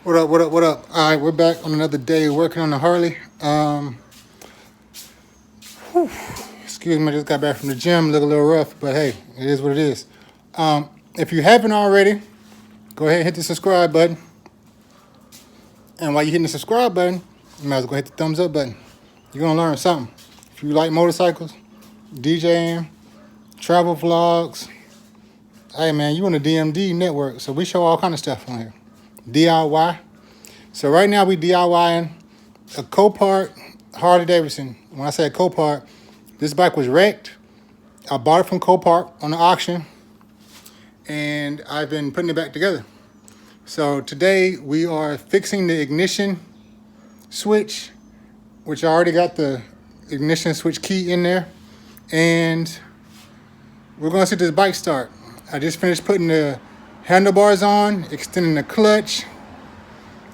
What up, what up, what up? All right, we're back on another day working on the Harley. Excuse me, I just got back from the gym. Look a little rough, but hey, it is what it is. If you haven't already, go ahead and hit the subscribe button. And while you're hitting the subscribe button, you might as well hit the thumbs up button. You're going to learn something. If you like motorcycles, DJing, travel vlogs, hey man, you on the DMD network, so we show all kind of stuff on here. DIY. So right now we DIYing a Copart Harley Davidson. When I say a Copart, this bike was wrecked. I bought it from Copart on the auction, and I've been putting it back together. So today we are fixing the ignition switch, which I already got the ignition switch key in there, and we're gonna see this bike start. I just finished putting the handlebars on, extending the clutch,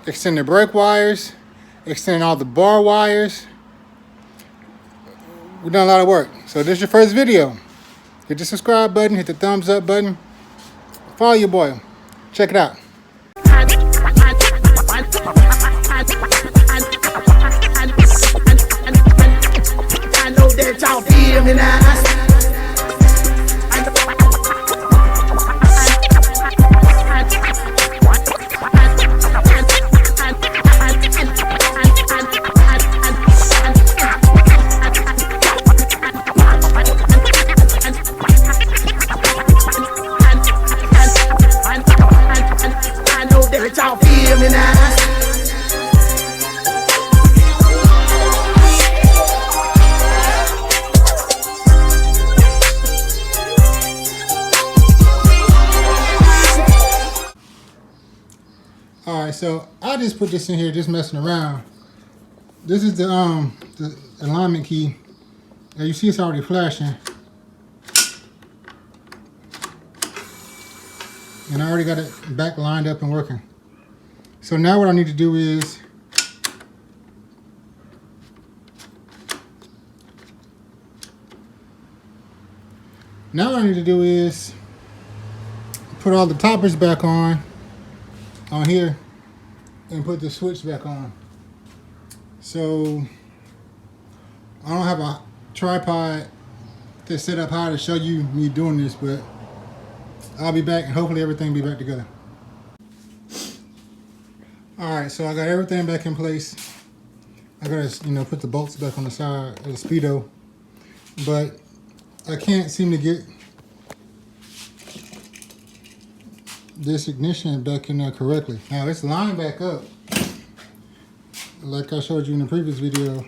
extending the brake wires, extending all the bar wires. We've done a lot of work. So this is your first video. Hit the subscribe button, hit the thumbs up button. Follow your boy. Check it out. I know that y'all feel me now. I know that y'all feel me now. All right, so I just put this in here, just messing around. This is the alignment key. Now you see it's already flashing, and I already got it back lined up and working. So now what I need to do is put all the toppers back on here and put the switch back on. So I don't have a tripod that's set up high to show you me doing this, but I'll be back and hopefully everything will be back together. Alright, so I got everything back in place. I gotta, put the bolts back on the side of the Speedo, but I can't seem to get this ignition back in there correctly. Now it's lined back up like I showed you in the previous video.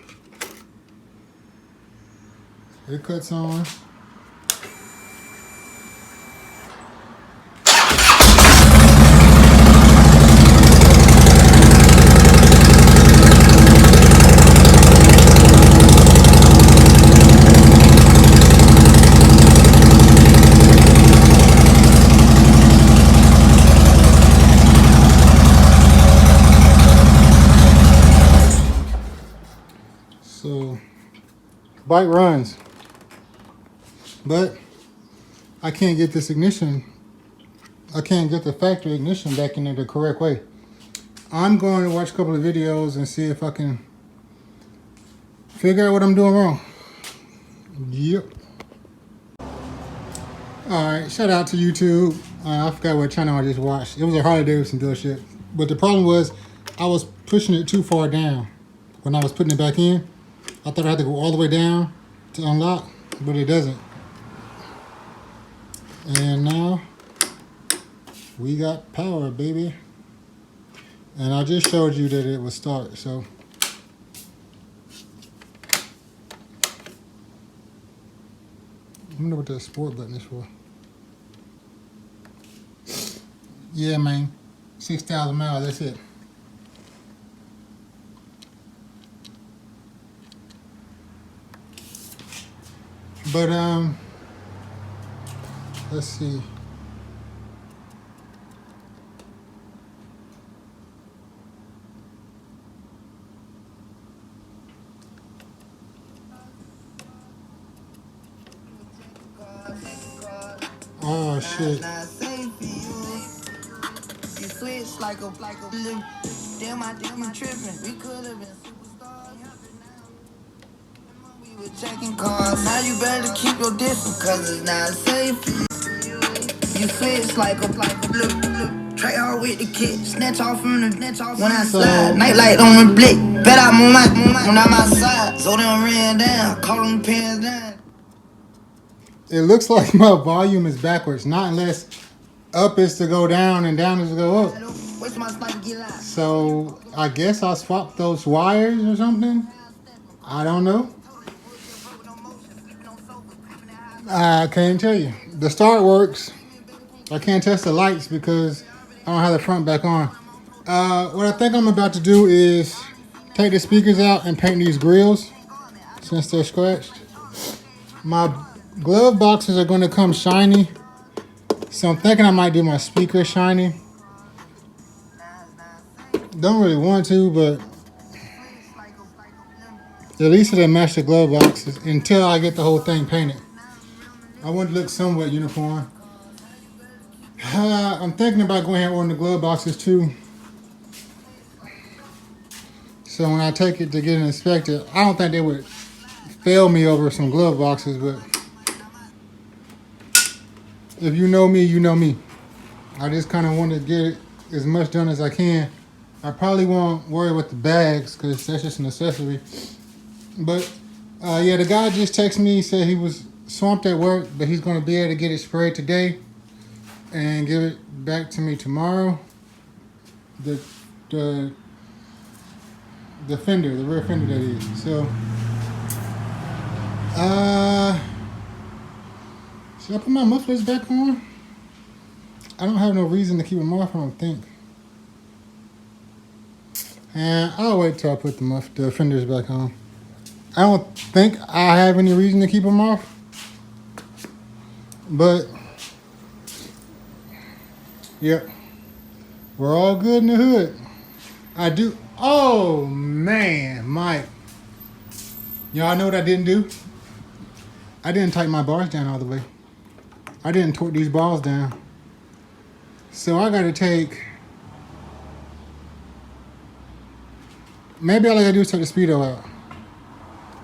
It cuts on. So bike runs, but I can't get this ignition. I can't get the factory ignition back in there the correct way. I'm going to watch a couple of videos and see if I can figure out what I'm doing wrong. Yep. Alright, shout out to YouTube. I forgot what channel I just watched. It was a Harley Davidson dealership. But the problem was I was pushing it too far down when I was putting it back in. I thought I had to go all the way down to unlock, but it doesn't. And now we got power, baby. And I just showed you that it would start, so. I wonder what that sport button is for. Yeah, man. 6,000 miles, that's it. But, let's see. Oh, shit. switch like a little. Damn, you tripping. We could have been superstars. We were checking cars. Now you better keep your distance, cause it's not safe. You switch like a look. Try all with the kid. Snatch off from the when I slide. Nightlight on the blick. Bet I'm on my when I'm outside. So them ran down. Call them pins down. It looks like my volume is backwards, not unless up is to go down and down is to go up. So I guess I'll swap those wires or something. I don't know. I can't tell you. The start works. I can't test the lights because I don't have the front back on. What I think I'm about to do is take the speakers out and paint these grills since they're scratched. My glove boxes are going to come shiny, so I'm thinking I might do my speakers shiny. Don't really want to, but at least it'll match the glove boxes until I get the whole thing painted. I want to look somewhat uniform. I'm thinking about going ahead and ordering the glove boxes too. So when I take it to get it inspected, I don't think they would fail me over some glove boxes, but if you know me, you know me. I just kind of want to get it as much done as I can. I probably won't worry with the bags because that's just an accessory. But yeah, the guy just texted me, he said he was swamped at work, but he's going to be able to get it sprayed today and give it back to me tomorrow. The fender, the rear fender that is. So, should I put my mufflers back on? I don't have no reason to keep them off, I don't think. And I'll wait till I put the fenders back on. I don't think I have any reason to keep them off. But, yep. We're all good in the hood. I do. Oh, man, Mike. Y'all know what I didn't do? I didn't tighten my bars down all the way. I didn't torque these balls down. So I got to take... Maybe all I got to do is take the speedo out.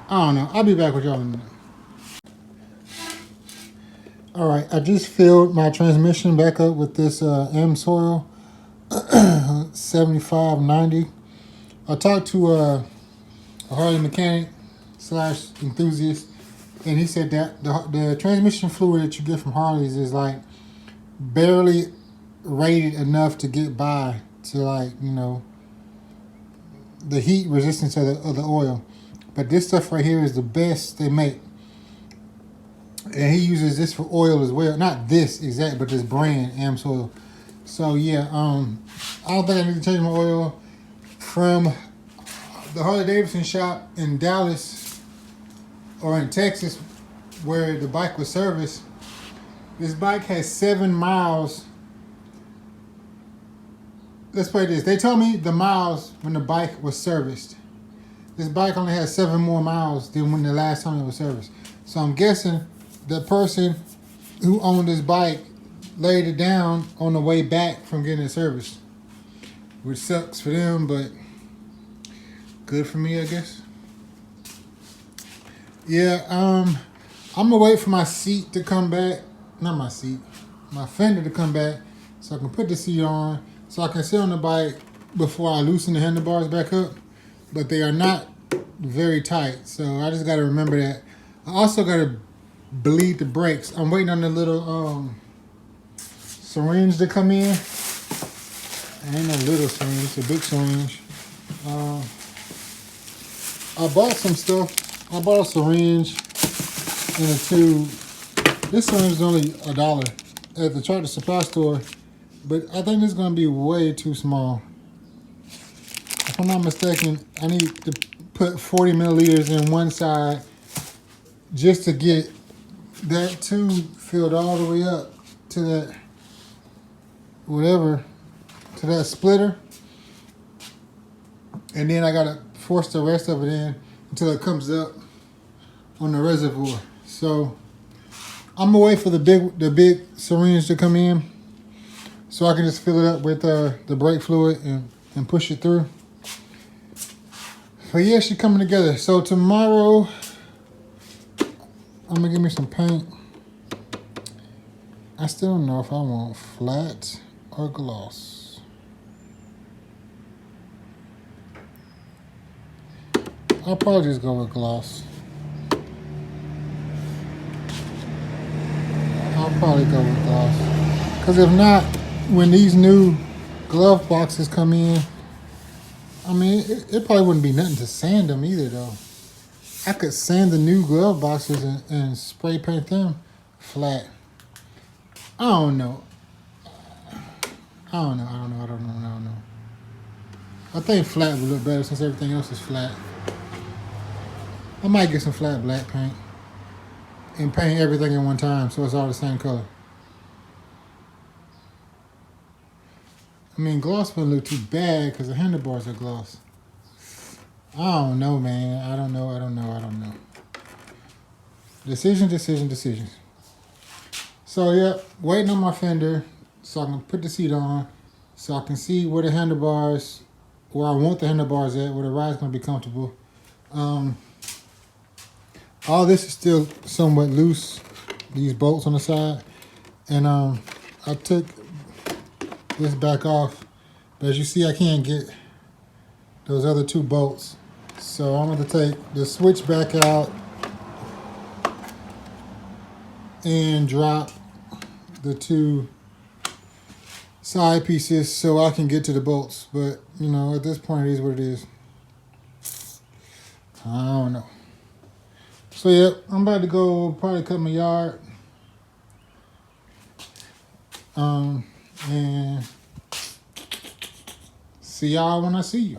I don't know. I'll be back with y'all in a minute. Alright, I just filled my transmission back up with this M-Soil 7590. I talked to a Harley mechanic / enthusiast, and he said that the transmission fluid that you get from Harleys is like barely rated enough to get by to, like, you know, the heat resistance of the oil. But this stuff right here is the best they make. And he uses this for oil as well. Not this exact, but this brand, M-Soil. So yeah, I don't think I need to change my oil from the Harley Davidson shop in Dallas or in Texas where the bike was serviced. This bike has 7 miles. Let's play this. They told me the miles when the bike was serviced. This bike only has 7 more miles than when the last time it was serviced. So I'm guessing the person who owned this bike laid it down on the way back from getting it serviced, which sucks for them, but good for me, I guess. Yeah, I'm gonna wait for my seat to come back. Not my seat, my fender to come back so I can put the seat on so I can sit on the bike before I loosen the handlebars back up. But they are not very tight, so I just gotta remember that. I also gotta bleed the brakes. I'm waiting on the little syringe to come in. Ain't no little syringe, it's a big syringe. I bought some stuff. I bought a syringe and a tube. This syringe is only $1 at the Tractor Supply store, but I think it's gonna be way too small. If I'm not mistaken, I need to put 40 milliliters in one side just to get that tube filled all the way up to that, whatever, to that splitter. And then I gotta force the rest of it in until it comes up on the reservoir. So I'm gonna wait for the big syringe to come in. so I can just fill it up with the brake fluid and push it through. But yeah, she's coming together. So tomorrow, I'm gonna give me some paint. I still don't know if I want flat or gloss. I'll probably just go with gloss. I'll probably go with gloss. Because if not, when these new glove boxes come in, I mean, it probably wouldn't be nothing to sand them either, though. I could sand the new glove boxes and spray paint them flat. I don't know. I don't know. I think flat would look better since everything else is flat. I might get some flat black paint and paint everything in one time so it's all the same color. I mean, gloss wouldn't look too bad because the handlebars are gloss. I don't know, man. I don't know. Decisions. So, yeah, waiting on my fender so I can put the seat on so I can see where the handlebars, where I want the handlebars at, where the ride's going to be comfortable. All this is still somewhat loose, these bolts on the side. And I took this back off, but as you see, I can't get those other two bolts. So I'm going to take the switch back out and drop the two side pieces so I can get to the bolts. But, you know, at this point, it is what it is. I don't know. So, yeah, I'm about to go probably cut my yard. And see y'all when I see you.